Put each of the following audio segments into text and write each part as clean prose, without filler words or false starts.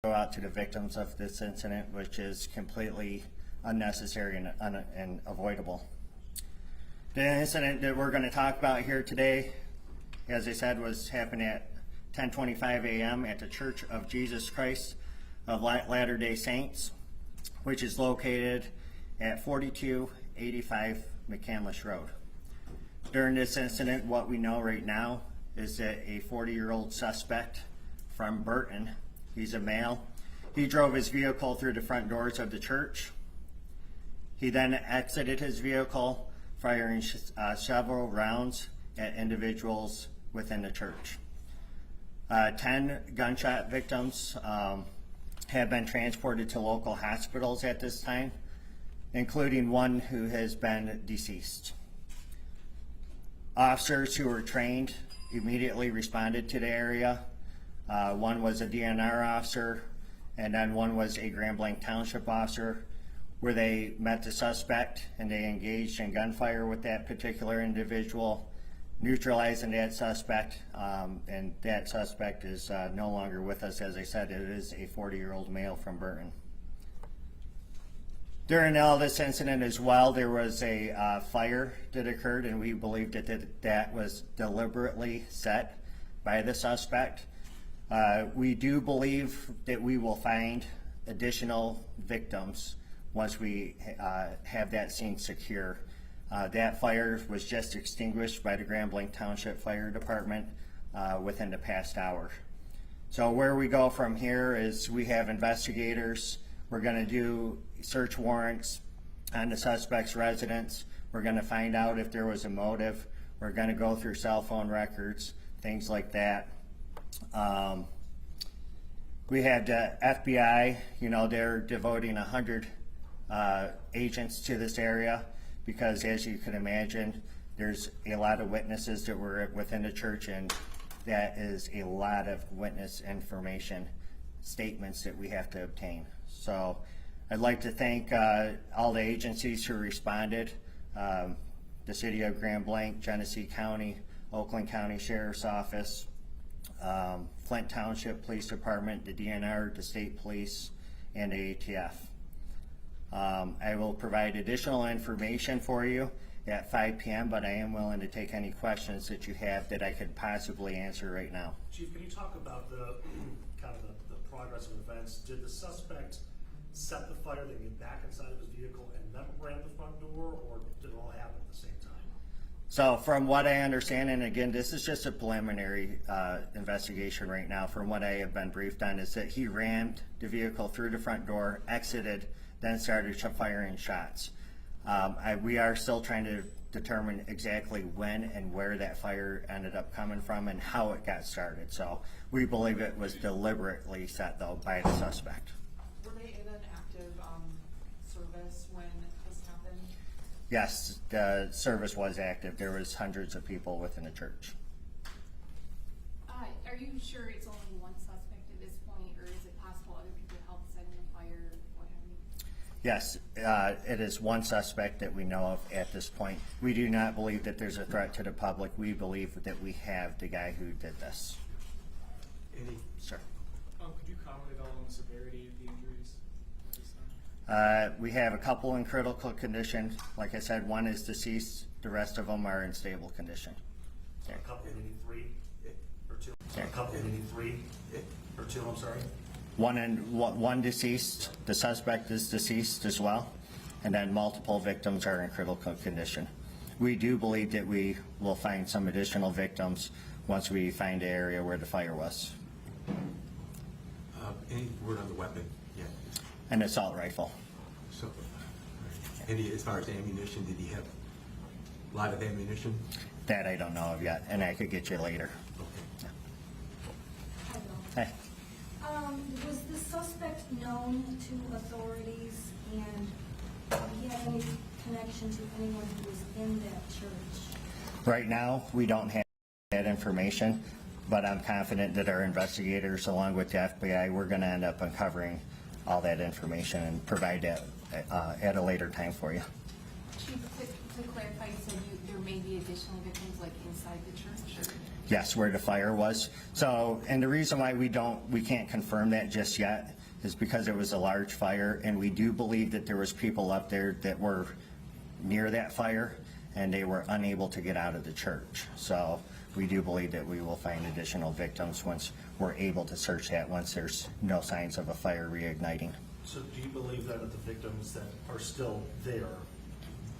go out to the victims of this incident, which is completely unnecessary and avoidable. The incident that we're going to talk about here today, as I said, was happened at 10:25 a.m. at the Church of Jesus Christ of Latter-day Saints, which is located at 4285 McCandless Road. During this incident, what we know right now is that a 40-year-old suspect from Burton, he's a male, he drove his vehicle through the front doors of the church. He then exited his vehicle, firing several rounds at individuals within the church. 10 gunshot victims have been transported to local hospitals at this time, including one who has been deceased. Officers who were trained immediately responded to the area. One was a DNR officer, and then one was a Grand Blanc Township officer, where they met the suspect and they engaged in gunfire with that particular individual, neutralizing that suspect, and that suspect is no longer with us. As I said, it is a 40-year-old male from Burton. During all this incident as well, there was a fire that occurred, and we believe that was deliberately set by the suspect. We do believe that we will find additional victims once we have that scene secure. That fire was just extinguished by the Grand Blanc Township Fire Department within the past hour. So where we go from here is we have investigators. We're going to do search warrants on the suspect's residence. We're going to find out if there was a motive. We're going to go through cell phone records, things like that. We had the FBI, they're devoting 100 agents to this area because, as you can imagine, there's a lot of witnesses that were within the church, and that is a lot of witness information, statements that we have to obtain. So I'd like to thank all the agencies who responded, the City of Grand Blanc, Genesee County, Oakland County Sheriff's Office, Flint Township Police Department, the DNR, the State Police, and the ATF. I will provide additional information for you at 5 p.m., but I am willing to take any questions that you have that I could possibly answer right now. Chief, can you talk about the progress of events? Did the suspect set the fire, then get back inside of his vehicle and then ran the front door, or did it all happen at the same time? So from what I understand, and again, this is just a preliminary investigation right now, from what I have been briefed on, is that he rammed the vehicle through the front door, exited, then started firing shots. We are still trying to determine exactly when and where that fire ended up coming from and how it got started. So we believe it was deliberately set, though, by the suspect. Were they in an active service when this happened? Yes, the service was active. There was hundreds of people within the church. Are you sure it's only one suspect at this point, or is it possible other people helped setting the fire, what have you? Yes, it is one suspect that we know of at this point. We do not believe that there's a threat to the public. We believe that we have the guy who did this. Eddie? Sir. Could you comment at all on the severity of the injuries at this time? We have a couple in critical condition. Like I said, one is deceased. The rest of them are in stable condition. A couple, maybe three or two. A couple, maybe three or two. I'm sorry. One deceased. The suspect is deceased as well, and then multiple victims are in critical condition. We do believe that we will find some additional victims once we find the area where the fire was. Any word on the weapon yet? An assault rifle. So, any, as far as ammunition, did he have a lot of ammunition? That I don't know of yet, and I could get you later. Okay. Yeah. Hey. Was the suspect known to authorities, and did he have any connection to anyone who was in that church? Right now, we don't have that information, but I'm confident that our investigators, along with the FBI, we're going to end up uncovering all that information and provide that at a later time for you. Chief, to clarify, you said there may be additional victims like inside the church? Or? Yes, where the fire was. So, and the reason why we can't confirm that just yet is because it was a large fire, and we do believe that there was people up there that were near that fire, and they were unable to get out of the church. So we do believe that we will find additional victims once we're able to search that, once there's no signs of a fire reigniting. So do you believe that the victims that are still there,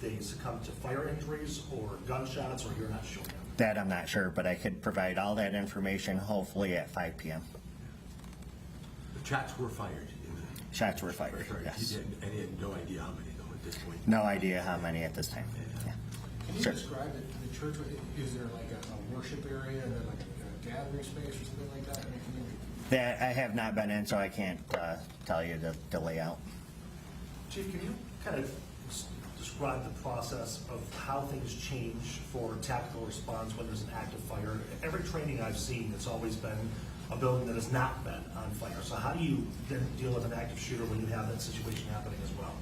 they succumbed to fire injuries or gunshots, or you're not sure? That I'm not sure, but I could provide all that information hopefully at 5 p.m. The shots were fired in the. Shots were fired, Sorry, yes. And he had no idea how many though at this point. No idea how many at this time. Yeah. Can you Sure. describe the church? Is there like a worship area and then like a gathering space or something like that? That I have not been in, so I can't tell you the layout. Chief, can you kind of describe the process of how things change for tactical response when there's an active fire? Every training I've seen, it's always been a building that has not been on fire. So how do you then deal with an active shooter when you have that situation happening as well?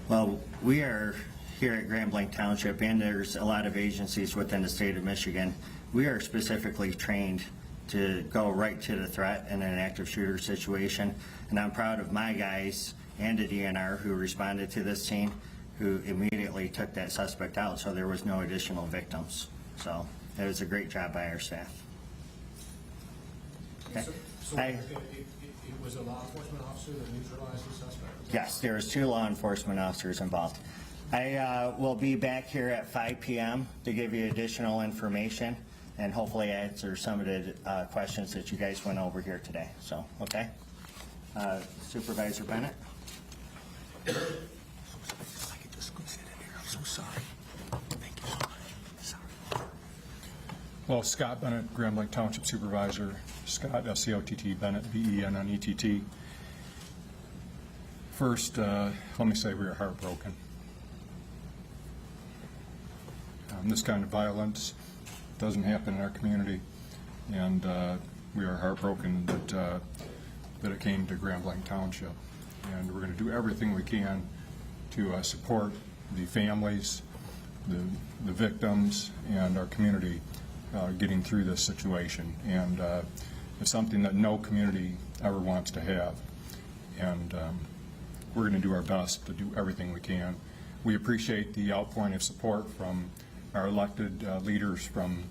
Well, we are here at Grand Blanc Township, and there's a lot of agencies within the state of Michigan. We are specifically trained to go right to the threat in an active shooter situation. And I'm proud of my guys and the DNR who responded to this scene, who immediately took that suspect out, so there was no additional victims. So it was a great job by our staff. Okay. So it was a law enforcement officer that neutralized the suspect? Yes, there was 2 law enforcement officers involved. I will be back here at 5 p.m. to give you additional information and hopefully answer some of the questions that you guys went over here today. So, okay? Supervisor Bennett? I could just go sit in here. I'm so sorry. Thank you so much. Sorry. Well, Scott Bennett, Grand Blanc Township Supervisor. Scott, S-C-O-T-T, Bennett, B-E-N-N-E-T-T. First, let me say we are heartbroken. This kind of violence doesn't happen in our community, and we are heartbroken that it came to Grand Blanc Township. And we're going to do everything we can to support the families, the victims, and our community getting through this situation. And it's something that no community ever wants to have. And we're going to do our best to do everything we can. We appreciate the outpouring of support from our elected leaders from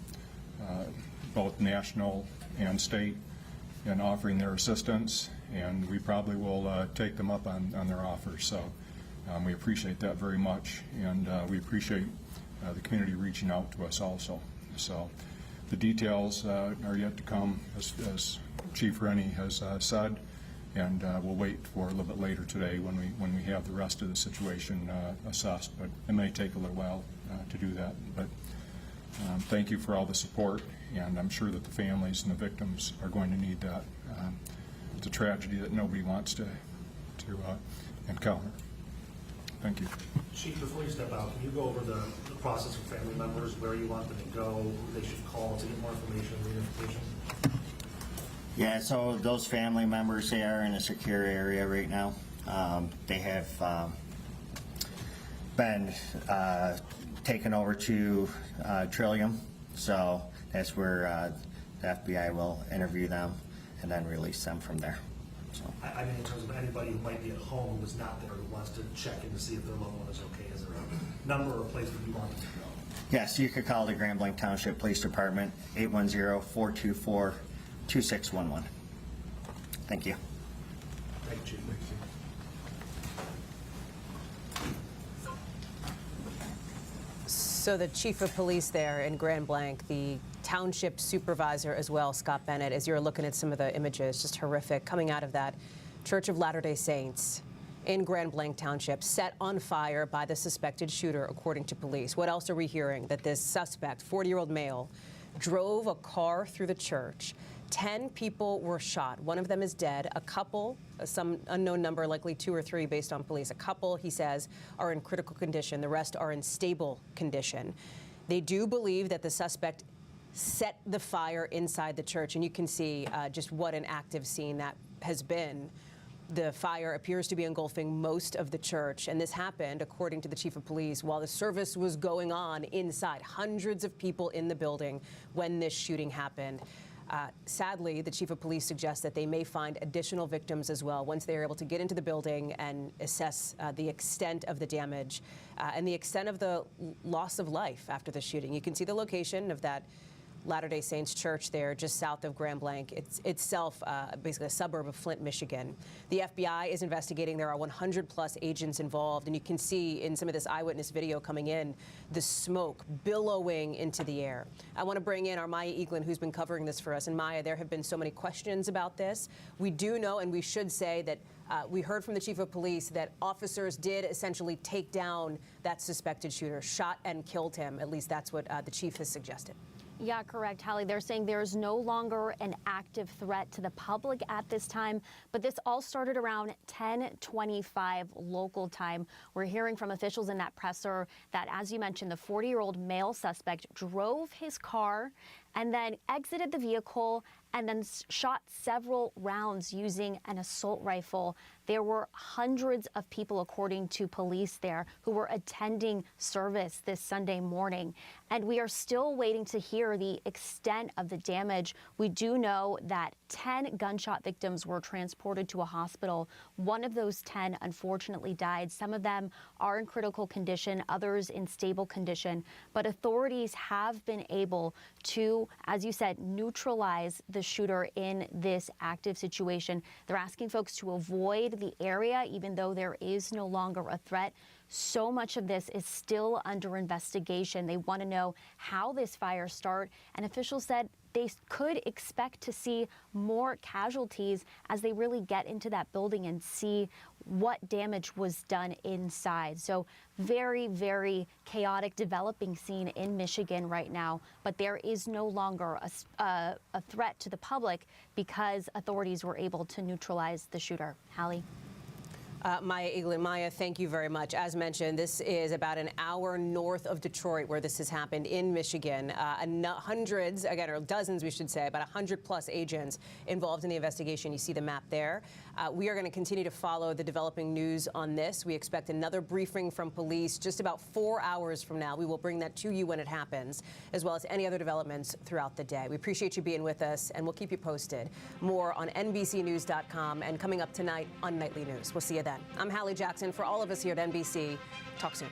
both national and state in offering their assistance, and we probably will take them up on their offers. So we appreciate that very much, and we appreciate the community reaching out to us also. So the details are yet to come, as Chief Rennie has said, and we'll wait for a little bit later today when we have the rest of the situation assessed. But it may take a little while to do that. But thank you for all the support, and I'm sure that the families and the victims are going to need that. It's a tragedy that nobody wants to encounter. Thank you. Chief, before you step out, can you go over the process with family members, where you want them to go, who they should call to get more information and reunification? Yeah, so those family members, they are in a secure area right now. They have been taken over to Trillium, so that's where the FBI will interview them and then release them from there. So. I mean, in terms of anybody who might be at home who's not there, who wants to check in to see if their loved one is okay, is there a number or a place that you want them to go? Yes, you could call the Grand Blanc Township Police Department, 810-424-2611. Thank you. Thank you, Chief. So the chief of police there in Grand Blanc, the township supervisor as well, Scott Bennett, as you're looking at some of the images, just horrific, coming out of that Church of Latter-day Saints in Grand Blanc Township, set on fire by the suspected shooter, according to police. What else are we hearing? That this suspect, 40-year-old male, drove a car through the church. 10 people were shot. One of them is dead. A couple, some unknown number, likely 2 or 3 based on police. A couple, he says, are in critical condition. The rest are in stable condition. They do believe that the suspect set the fire inside the church, and you can see just what an active scene that has been. The fire appears to be engulfing most of the church, and this happened, according to the chief of police, while the service was going on inside. Hundreds of people in the building when this shooting happened. Sadly, the chief of police suggests that they may find additional victims as well once they are able to get into the building and assess the extent of the damage and the extent of the loss of life after the shooting. You can see the location of that Latter-day Saints church there just south of Grand Blanc. It's itself basically a suburb of Flint, Michigan. The FBI is investigating. There are 100+ agents involved, and you can see in some of this eyewitness video coming in the smoke billowing into the air. I want to bring in our Maya Eaglin, who's been covering this for us. And Maya, there have been so many questions about this. We do know, and we should say that we heard from the chief of police that officers did essentially take down that suspected shooter, shot and killed him. At least that's what the chief has suggested. Yeah, correct, Hallie. They're saying there's no longer an active threat to the public at this time, but this all started around 10:25 local time. We're hearing from officials in that presser that, as you mentioned, the 40-year-old male suspect drove his car and then exited the vehicle and then shot several rounds using an assault rifle. There were hundreds of people, according to police there, who were attending service this Sunday morning. And we are still waiting to hear the extent of the damage. We do know that 10 gunshot victims were transported to a hospital. One of those 10 unfortunately died. Some of them are in critical condition, others in stable condition. But authorities have been able to, as you said, neutralize the shooter in this active situation. They're asking folks to avoid the area, even though there is no longer a threat. So much of this is still under investigation. They want to know how this fire started, and officials said they could expect to see more casualties as they really get into that building and see what damage was done inside. So very, very chaotic developing scene in Michigan right now, but there is no longer a threat to the public because authorities were able to neutralize the shooter. Hallie? Maya Eaglin. Maya, thank you very much. As mentioned, this is about an hour north of Detroit where this has happened in Michigan. Hundreds, again, or dozens, we should say, about 100+ agents involved in the investigation. You see the map there. We are going to continue to follow the developing news on this. We expect another briefing from police just about 4 hours from now. We will bring that to you when it happens, as well as any other developments throughout the day. We appreciate you being with us, and we'll keep you posted. More on NBCnews.com and coming up tonight on Nightly News. We'll see you then. I'm Hallie Jackson. For all of us here at NBC, talk soon.